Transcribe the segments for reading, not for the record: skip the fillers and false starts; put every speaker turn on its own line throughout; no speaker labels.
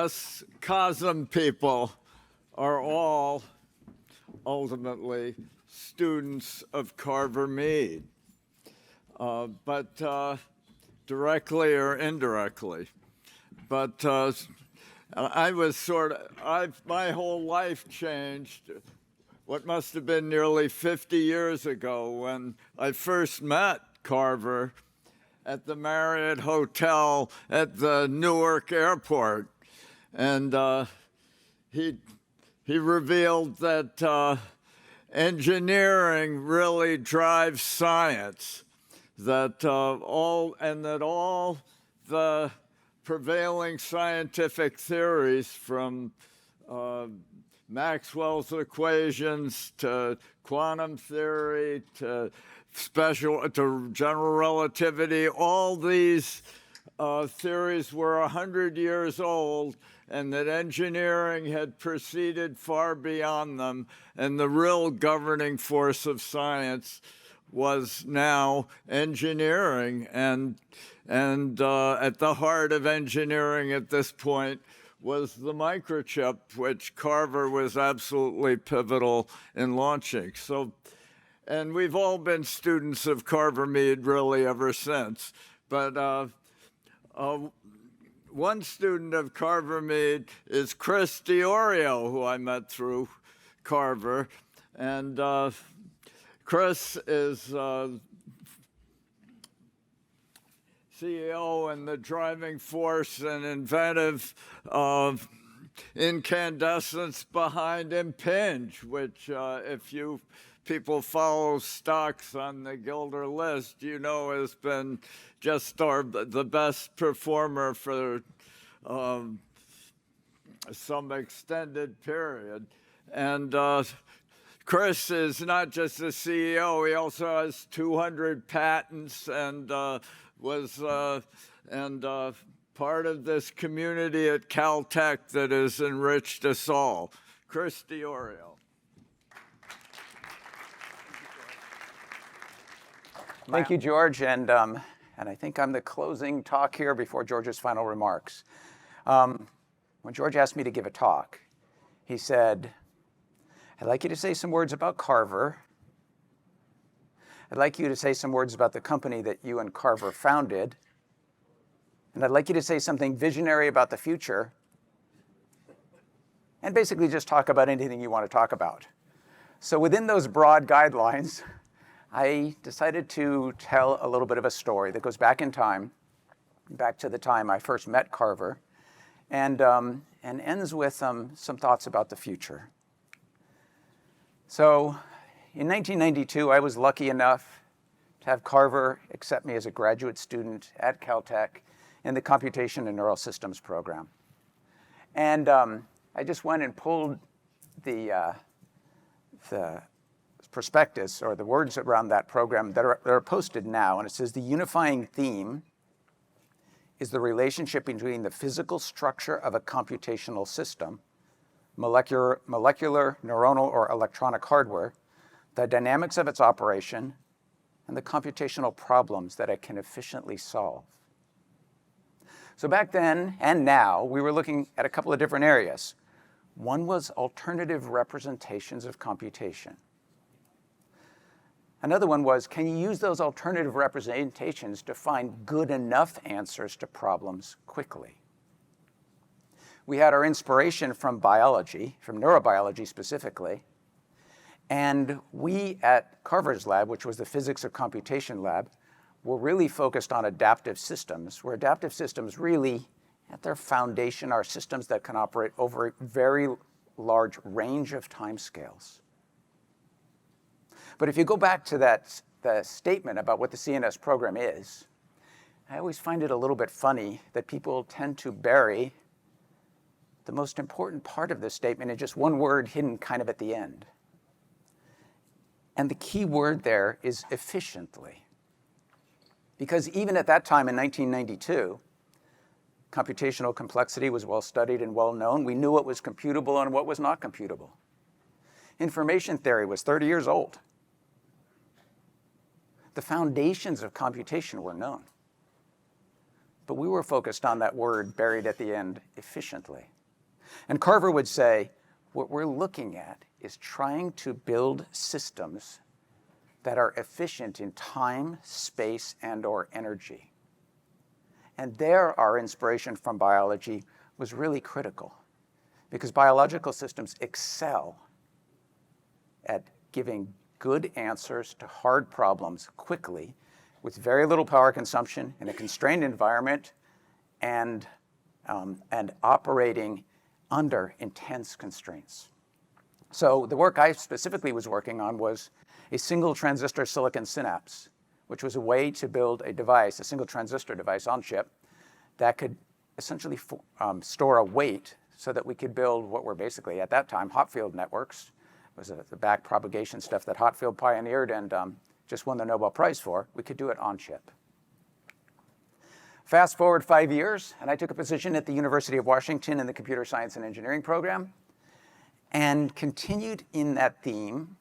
us COSM people are all ultimately students of Carver Mead, but directly or indirectly. But my whole life changed what must have been nearly 50 years ago when I first met Carver at the Marriott Hotel at the Newark Airport. And he revealed that engineering really drives science, that all the prevailing scientific theories from Maxwell's equations to quantum theory to general relativity, all these theories were 100 years old, and that engineering had proceeded far beyond them, and the real governing force of science was now engineering. And at the heart of engineering at this point was the microchip, which Carver was absolutely pivotal in launching. And we've all been students of Carver Mead really ever since. But one student of Carver Mead is Chris Diorio, who I met through Carver. And Chris is CEO and the driving force and inventive incandescence behind Impinj, which if you people follow stocks on the Gilder list, you know has been just the best performer for some extended period. And Chris is not just the CEO, he also has 200 patents and was part of this community at Caltech that has enriched us all. Chris Diorio.
Thank you, George, and I think I'm the closing talk here before George's final remarks. When George asked me to give a talk, he said, I'd like you to say some words about Carver. I'd like you to say some words about the company that you and Carver founded. And I'd like you to say something visionary about the future. And basically just talk about anything you want to talk about. So within those broad guidelines, I decided to tell a little bit of a story that goes back in time, back to the time I first met Carver, and ends with some thoughts about the future. So in 1992, I was lucky enough to have Carver accept me as a graduate student at Caltech in the Computation and Neural Systems program. And I just went and pulled the prospectus, or the words around that program that are posted now, and it says the unifying theme is the relationship between the physical structure of a computational system, molecular, neuronal, or electronic hardware, the dynamics of its operation, and the computational problems that it can efficiently solve. So back then and now, we were looking at a couple of different areas. One was alternative representations of computation. Another one was, can you use those alternative representations to find good enough answers to problems quickly? We had our inspiration from biology, from neurobiology specifically, and we at Carver's lab, which was the Physics of Computation lab, were really focused on adaptive systems, where adaptive systems really, at their foundation, are systems that can operate over a very large range of timescales. But if you go back to the statement about what the CNS program is, I always find it a little bit funny that people tend to bury the most important part of this statement in just one word hidden kind of at the end. And the key word there is efficiently. Because even at that time in 1992, computational complexity was well studied and well known. We knew what was computable and what was not computable. Information theory was 30 years old. The foundations of computation were known. But we were focused on that word buried at the end, efficiently. And Carver would say, what we're looking at is trying to build systems that are efficient in time, space, and/or energy. And there, our inspiration from biology was really critical, because biological systems excel at giving good answers to hard problems quickly with very little power consumption in a constrained environment and operating under intense constraints. So the work I specifically was working on was a single transistor silicon synapse, which was a way to build a device, a single transistor device on chip, that could essentially store a weight so that we could build what were basically, at that time, hot field networks. It was the back propagation stuff that Hotfield pioneered and just won the Nobel Prize for. We could do it on chip. Fast forward 5 years, and I took a position at the University of Washington in the Computer Science and Engineering program, and continued in that theme,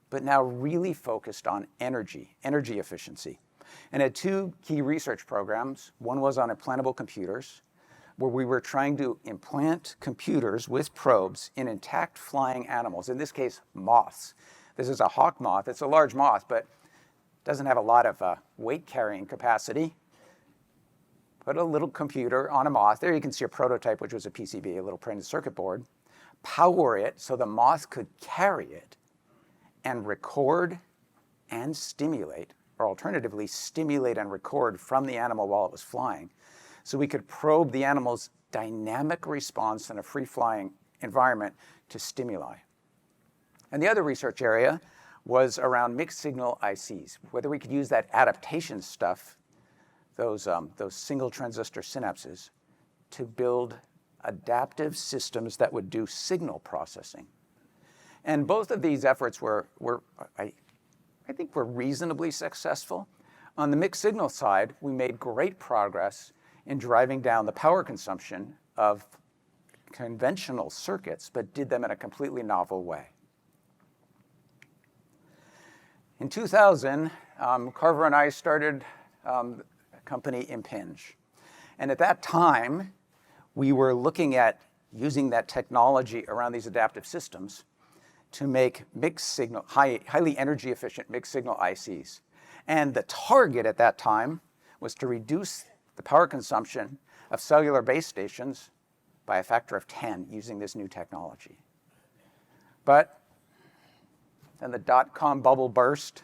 but now really focused on energy efficiency. And had two key research programs. One was on implantable computers, where we were trying to implant computers with probes in intact flying animals, in this case, moths. This is a hawk moth. It's a large moth, but doesn't have a lot of weight-carrying capacity. Put a little computer on a moth. There you can see a prototype, which was a PCB, a little printed circuit board. Power it so the moth could carry it and record and stimulate, or alternatively, stimulate and record from the animal while it was flying. So we could probe the animal's dynamic response in a free-flying environment to stimuli. And the other research area was around mixed signal ICs, whether we could use that adaptation stuff, those single transistor synapses, to build adaptive systems that would do signal processing. And both of these efforts I think were reasonably successful. On the mixed signal side, we made great progress in driving down the power consumption of conventional circuits, but did them in a completely novel way. In 2000, Carver and I started a company, Impinj. And at that time, we were looking at using that technology around these adaptive systems to make mixed signal, highly energy efficient mixed signal ICs. And the target at that time was to reduce the power consumption of cellular base stations by a factor of 10 using this new technology. But then the dot-com bubble burst.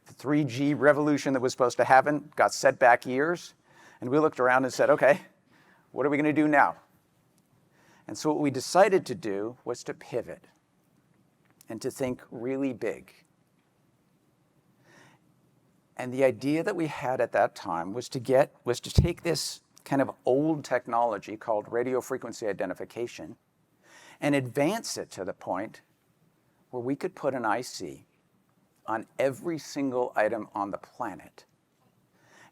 The 3G revolution that was supposed to happen got set back years. And we looked around and said, okay, what are we going to do now? And so what we decided to do was to pivot and to think really big. And the idea that we had at that time was to take this kind of old technology called radio frequency identification and advance it to the point where we could put an IC on every single item on the planet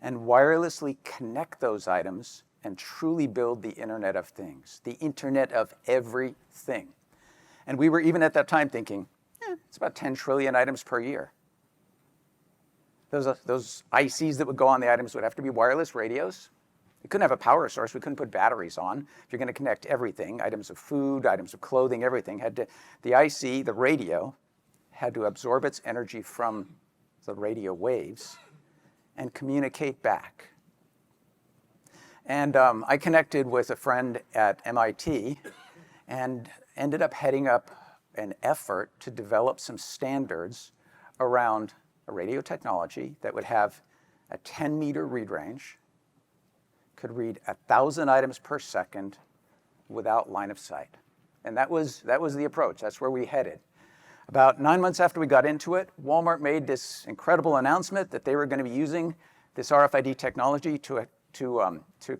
and wirelessly connect those items and truly build the Internet of Things, the Internet of everything. And we were even at that time thinking, it's about 10 trillion items per year. Those ICs that would go on the items would have to be wireless radios. We couldn't have a power source. We couldn't put batteries on. If you're going to connect everything, items of food, items of clothing, everything, the IC, the radio, had to absorb its energy from the radio waves and communicate back. And I connected with a friend at MIT and ended up heading up an effort to develop some standards around a radio technology that would have a 10-meter read range, could read 1,000 items per second without line of sight. And that was the approach. That's where we headed. About 9 months after we got into it, Walmart made this incredible announcement that they were going to be using this RFID technology to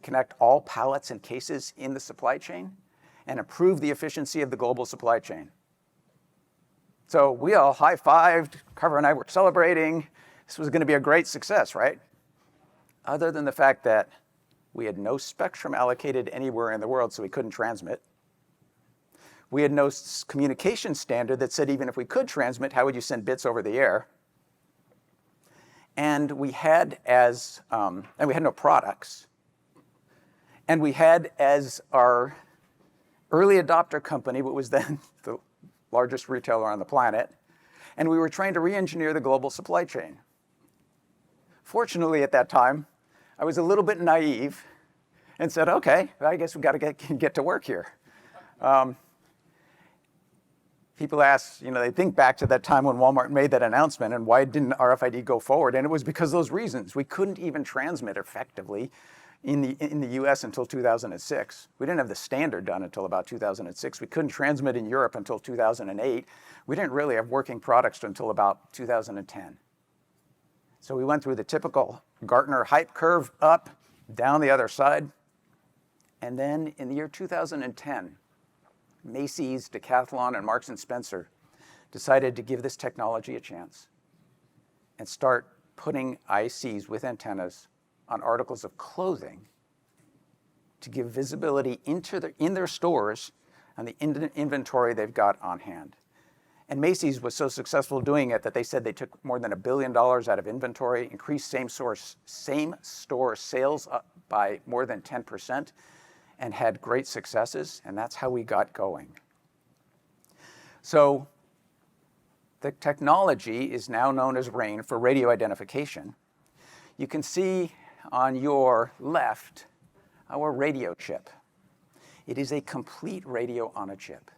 connect all pallets and cases in the supply chain and improve the efficiency of the global supply chain. So we all high-fived. Carver and I were celebrating. This was going to be a great success, right? Other than the fact that we had no spectrum allocated anywhere in the world, so we couldn't transmit. We had no communication standard that said even if we could transmit, how would you send bits over the air? And we had no products. And we had as our early adopter company, what was then the largest retailer on the planet, and we were trying to re-engineer the global supply chain. Fortunately, at that time, I was a little bit naive and said, okay, I guess we've got to get to work here. People ask, they think back to that time when Walmart made that announcement and why didn't RFID go forward? And it was because of those reasons. We couldn't even transmit effectively in the US until 2006. We didn't have the standard done until about 2006. We couldn't transmit in Europe until 2008. We didn't really have working products until about 2010. So we went through the typical Gartner hype curve up, down the other side. And then in the year 2010, Macy's, Decathlon, and Marks & Spencer decided to give this technology a chance and start putting ICs with antennas on articles of clothing to give visibility in their stores on the inventory they've got on hand. And Macy's was so successful doing it that they said they took more than $1 billion out of inventory, increased same-store sales up by more than 10%, and had great successes, and that's how we got going. So the technology is now known as RAIN for radio identification. You can see on your left our radio chip. It is a complete radio on a chip.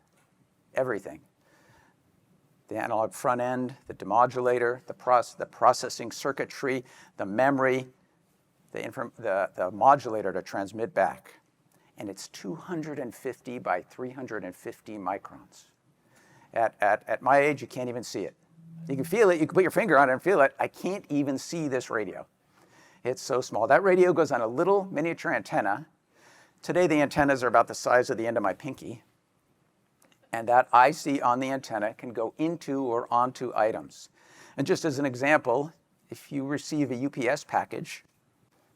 Everything. The analog front end, the demodulator, the processing circuitry, the memory, the modulator to transmit back. And it's 250 by 350 microns. At my age, you can't even see it. You can feel it, you can put your finger on it and feel it. I can't even see this radio. It's so small. That radio goes on a little miniature antenna. Today, the antennas are about the size of the end of my pinky. And that IC on the antenna can go into or onto items. And just as an example, if you receive a UPS package,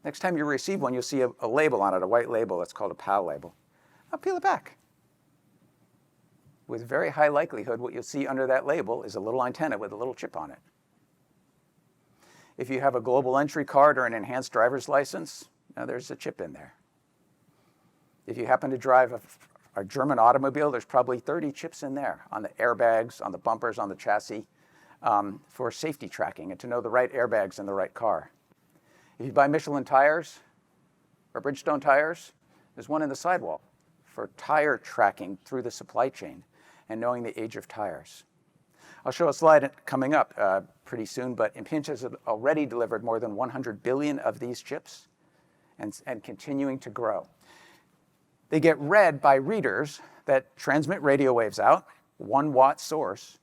next time you receive one, you'll see a label on it, a white label. It's called a PAL label. I'll peel it back. With very high likelihood, what you'll see under that label is a little antenna with a little chip on it. If you have a global entry card or an enhanced driver's license, now there's a chip in there. If you happen to drive a German automobile, there's probably 30 chips in there on the airbags, on the bumpers, on the chassis, for safety tracking and to know the right airbags in the right car. If you buy Michelin tires or Bridgestone tires, there's one in the sidewall for tire tracking through the supply chain and knowing the age of tires. I'll show a slide coming up pretty soon, but Impinj has already delivered more than 100 billion of these chips and continuing to grow. They get read by readers that transmit radio waves out, 1 watt source,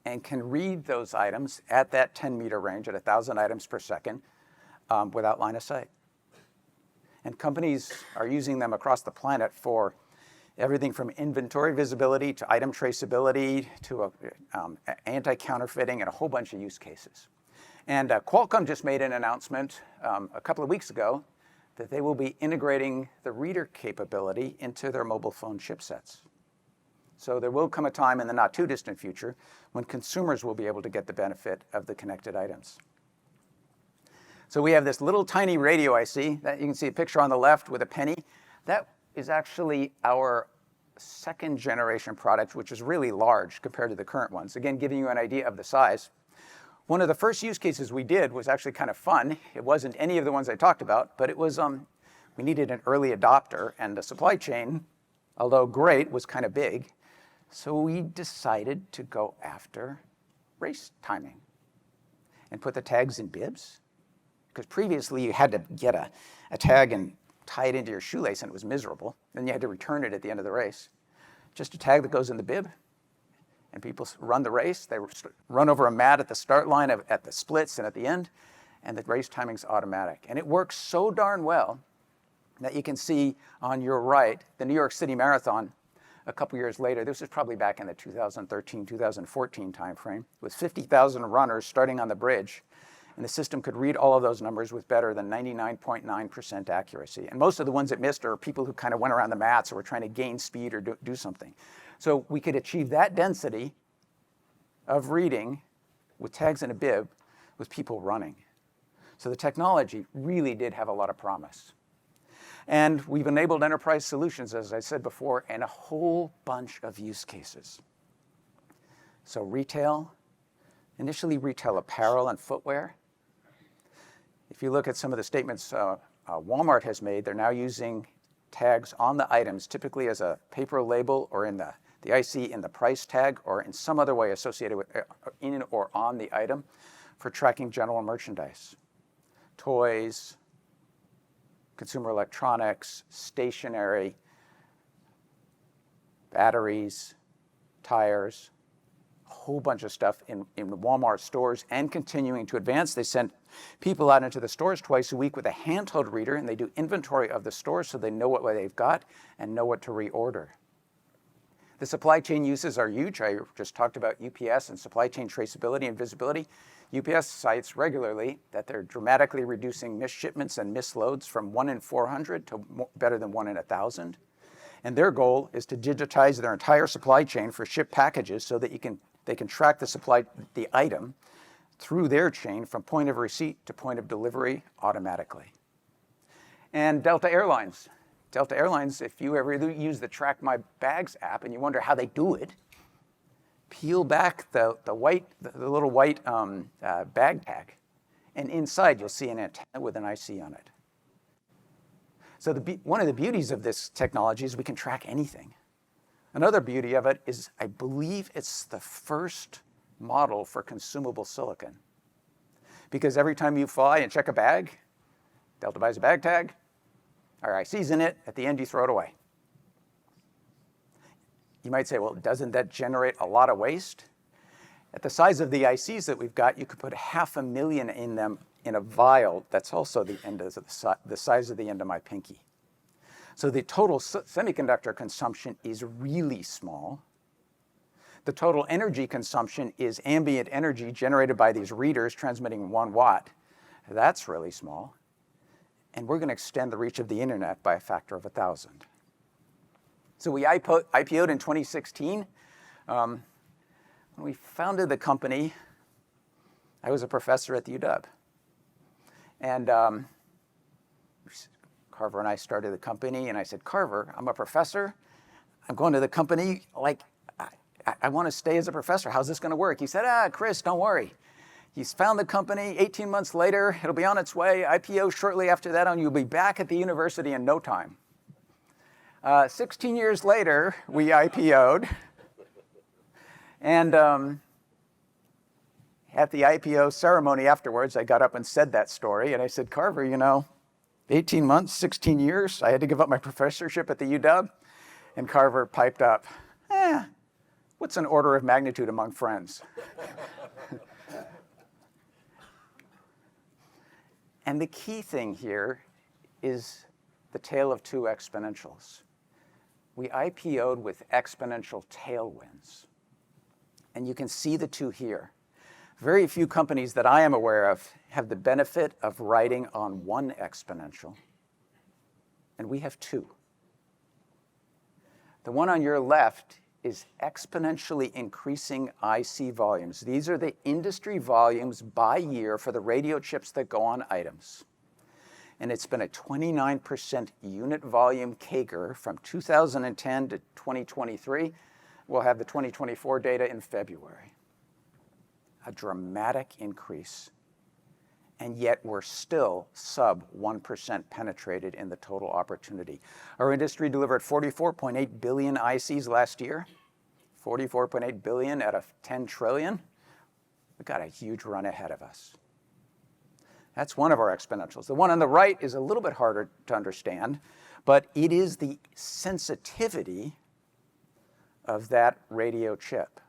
and can read those items at that 10-meter range at 1,000 items per second without line of sight. And companies are using them across the planet for everything from inventory visibility to item traceability to anti-counterfeiting and a whole bunch of use cases. And Qualcomm just made an announcement a couple of weeks ago that they will be integrating the reader capability into their mobile phone chipsets. So there will come a time in the not too distant future when consumers will be able to get the benefit of the connected items. So we have this little tiny radio IC that you can see a picture on the left with a penny. That is actually our second generation product, which is really large compared to the current ones. Again, giving you an idea of the size. One of the first use cases we did was actually kind of fun. It wasn't any of the ones I talked about, but it was we needed an early adopter, and the supply chain, although great, was kind of big. So we decided to go after race timing and put the tags in bibs. Because previously you had to get a tag and tie it into your shoelace, and it was miserable. Then you had to return it at the end of the race. Just a tag that goes in the bib. And people run the race. They run over a mat at the start line, at the splits, and at the end. And the race timing's automatic. And it works so darn well that you can see on your right the New York City Marathon a couple years later. This was probably back in the 2013, 2014 timeframe, with 50,000 runners starting on the bridge. And the system could read all of those numbers with better than 99.9% accuracy. And most of the ones it missed are people who kind of went around the mats or were trying to gain speed or do something. So we could achieve that density of reading with tags in a bib with people running. So the technology really did have a lot of promise. And we've enabled enterprise solutions, as I said before, and a whole bunch of use cases. So retail, initially retail apparel and footwear. If you look at some of the statements Walmart has made, they're now using tags on the items, typically as a paper label or in the IC in the price tag or in some other way associated with in or on the item for tracking general merchandise. Toys, consumer electronics, stationery, batteries, tires, a whole bunch of stuff in Walmart stores and continuing to advance. They sent people out into the stores twice a week with a handheld reader, and they do inventory of the stores so they know what they've got and know what to reorder. The supply chain uses are huge. I just talked about UPS and supply chain traceability and visibility. UPS cites regularly that they're dramatically reducing missed shipments and misloads from 1 in 400 to better than 1 in 1,000. And their goal is to digitize their entire supply chain for shipped packages so that they can track the item through their chain from point of receipt to point of delivery automatically. And Delta Airlines. Delta Airlines, if you ever use the Track My Bags app and you wonder how they do it, peel back the little white bag tag, and inside you'll see an antenna with an IC on it. So one of the beauties of this technology is we can track anything. Another beauty of it is I believe it's the first model for consumable silicon. Because every time you fly and check a bag, Delta buys a bag tag, our IC's in it, at the end you throw it away. You might say, well, doesn't that generate a lot of waste? At the size of the ICs that we've got, you could put 500,000 in them in a vial that's also the size of the end of my pinky. So the total semiconductor consumption is really small. The total energy consumption is ambient energy generated by these readers transmitting 1 watt. That's really small. And we're going to extend the reach of the internet by a factor of 1,000. So we IPO'd in 2016. When we founded the company, I was a professor at the UW. And Carver and I started the company, and I said, Carver, I'm a professor. I'm going to the company. Like, I want to stay as a professor. How's this going to work? He said, Chris, don't worry. He's found the company. 18 months later, it'll be on its way. IPO shortly after that, and you'll be back at the university in no time. 16 years later, we IPO'd. And at the IPO ceremony afterwards, I got up and said that story. And I said, Carver, 18 months, 16 years, I had to give up my professorship at the UW. And Carver piped up, what's an order of magnitude among friends? And the key thing here is the tale of two exponentials. We IPO'd with exponential tailwinds. And you can see the two here. Very few companies that I am aware of have the benefit of riding on one exponential. And we have two. The one on your left is exponentially increasing IC volumes. These are the industry volumes by year for the radio chips that go on items. And it's been a 29% unit volume CAGR from 2010 to 2023. We'll have the 2024 data in February. A dramatic increase. And yet we're still sub 1% penetrated in the total opportunity. Our industry delivered 44.8 billion ICs last year. 44.8 billion out of 10 trillion. We've got a huge run ahead of us. That's one of our exponentials. The one on the right is a little bit harder to understand, but it is the sensitivity of that radio chip.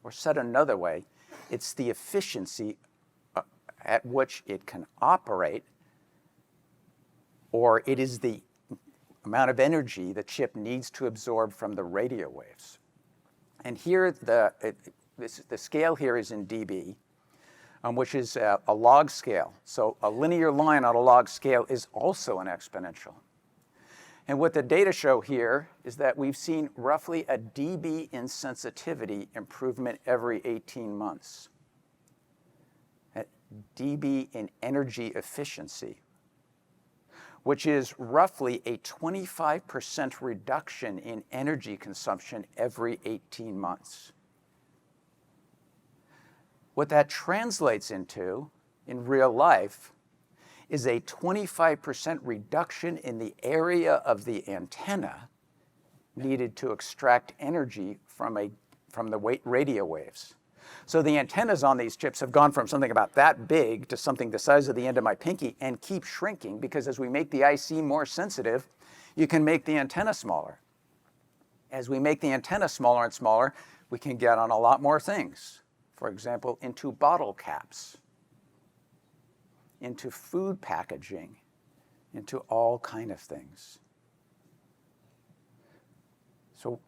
Or said another way, it's the efficiency at which it can operate, or it is the amount of energy the chip needs to absorb from the radio waves. And here, the scale here is in dB, which is a log scale. So a linear line on a log scale is also an exponential. And what the data show here is that we've seen roughly a dB in sensitivity improvement every 18 months. dB in energy efficiency. which is roughly a 25% reduction in energy consumption every 18 months. What that translates into in real life is a 25% reduction in the area of the antenna needed to extract energy from the radio waves. So the antennas on these chips have gone from something about that big to something the size of the end of my pinky and keep shrinking, because as we make the IC more sensitive, you can make the antenna smaller. As we make the antenna smaller and smaller, we can get on a lot more things. For example, into bottle caps, into food packaging, into all kind of things. So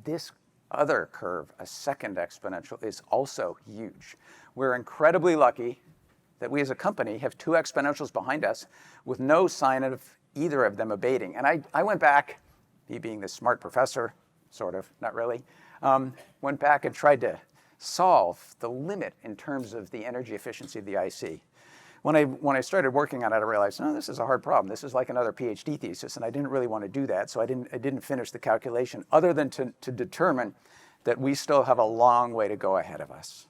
this other curve, a second exponential, is also huge. We're incredibly lucky that we as a company have two exponentials behind us with no sign of either of them abating. And I went back, me being the smart professor, sort of, not really, went back and tried to solve the limit in terms of the energy efficiency of the IC. When I started working on it, I realized, no, this is a hard problem. This is like another PhD thesis, and I didn't really want to do that, so I didn't finish the calculation, other than to determine that we still have a long way to go ahead of us.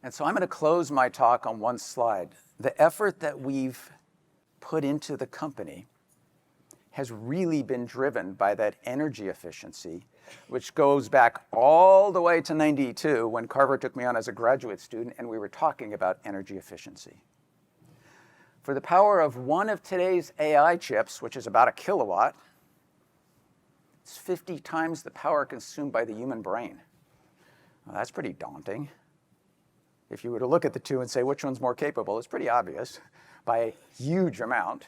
And so I'm going to close my talk on one slide. The effort that we've put into the company has really been driven by that energy efficiency, which goes back all the way to '92 when Carver took me on as a graduate student and we were talking about energy efficiency. For the power of one of today's AI chips, which is about a kilowatt, it's 50 times the power consumed by the human brain. Well, that's pretty daunting. If you were to look at the two and say which one's more capable, it's pretty obvious by a huge amount.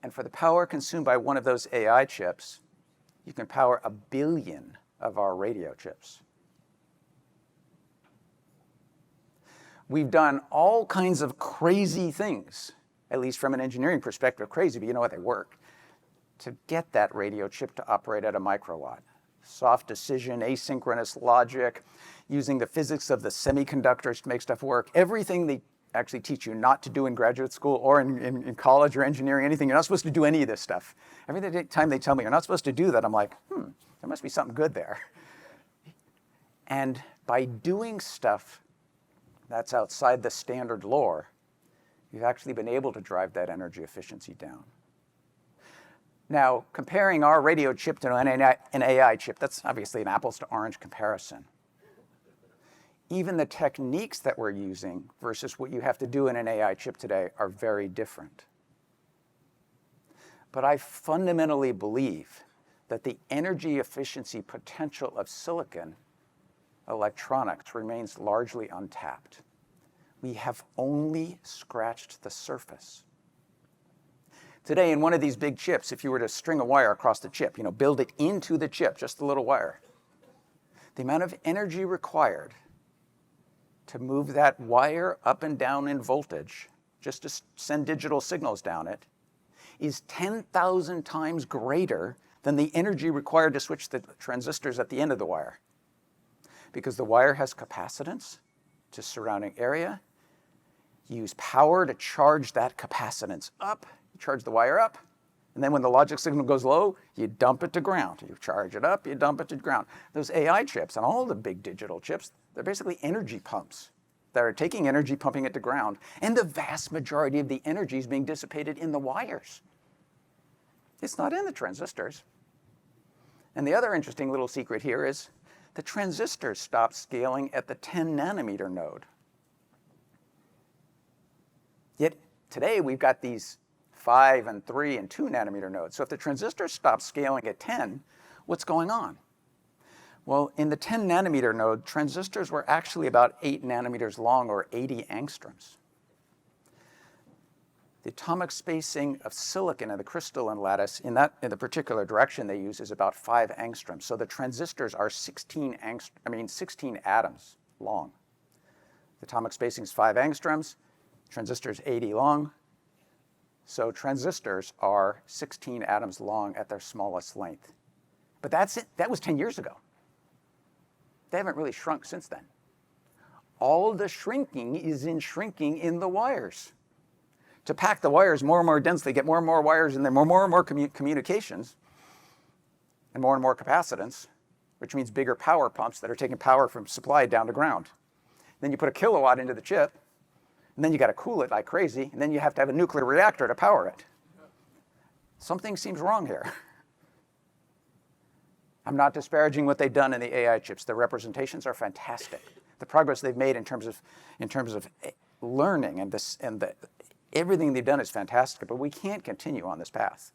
And for the power consumed by one of those AI chips, you can power 1 billion of our radio chips. We've done all kinds of crazy things, at least from an engineering perspective, crazy, but you know what, they work, to get that radio chip to operate at a microwatt. Soft decision, asynchronous logic, using the physics of the semiconductors to make stuff work. Everything they actually teach you not to do in graduate school or in college or engineering, anything. You're not supposed to do any of this stuff. Every time they tell me you're not supposed to do that, I'm like, there must be something good there. And by doing stuff that's outside the standard lore, you've actually been able to drive that energy efficiency down. Now, comparing our radio chip to an AI chip, that's obviously an apples to orange comparison. Even the techniques that we're using versus what you have to do in an AI chip today are very different. But I fundamentally believe that the energy efficiency potential of silicon electronics remains largely untapped. We have only scratched the surface. Today, in one of these big chips, if you were to string a wire across the chip, build it into the chip, just a little wire, the amount of energy required to move that wire up and down in voltage, just to send digital signals down it, is 10,000 times greater than the energy required to switch the transistors at the end of the wire. Because the wire has capacitance to surrounding area. You use power to charge that capacitance up. You charge the wire up, and then when the logic signal goes low, you dump it to ground. You charge it up, you dump it to ground. Those AI chips and all the big digital chips, they're basically energy pumps that are taking energy, pumping it to ground, and the vast majority of the energy is being dissipated in the wires. It's not in the transistors. And the other interesting little secret here is the transistors stop scaling at the 10 nanometer node. Yet today we've got these 5 and 3 and 2 nanometer nodes. So if the transistors stop scaling at 10, what's going on? Well, in the 10 nanometer node, transistors were actually about 8 nanometers long, or 80 angstroms. The atomic spacing of silicon in the crystalline lattice in the particular direction they use is about 5 angstroms. So the transistors are 16 atoms long. The atomic spacing is 5 angstroms, transistors 80 long. So transistors are 16 atoms long at their smallest length. But that's it. That was 10 years ago. They haven't really shrunk since then. All the shrinking is shrinking in the wires. to pack the wires more and more densely, get more and more wires in there, more and more communications, and more capacitance, which means bigger power pumps that are taking power from supply down to ground. Then you put a kilowatt into the chip, and then you got to cool it like crazy, and then you have to have a nuclear reactor to power it. Something seems wrong here. I'm not disparaging what they've done in the AI chips. The representations are fantastic. The progress they've made in terms of learning and everything they've done is fantastic, but we can't continue on this path.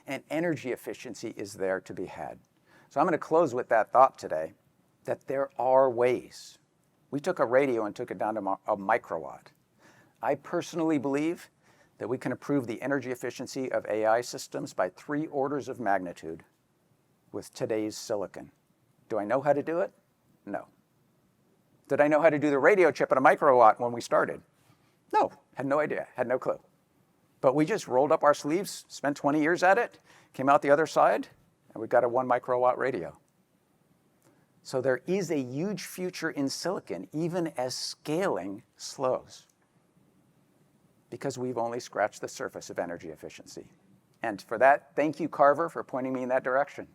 And energy efficiency is there to be had. So I'm going to close with that thought today, that there are ways. We took a radio and took it down to a microwatt. I personally believe that we can improve the energy efficiency of AI systems by 3 orders of magnitude with today's silicon. Do I know how to do it? No. Did I know how to do the radio chip at a microwatt when we started? No, had no idea, had no clue. But we just rolled up our sleeves, spent 20 years at it, came out the other side, and we got a 1 microwatt radio. So there is a huge future in silicon, even as scaling slows, because we've only scratched the surface of energy efficiency. And for that, thank you, Carver, for pointing me in that direction.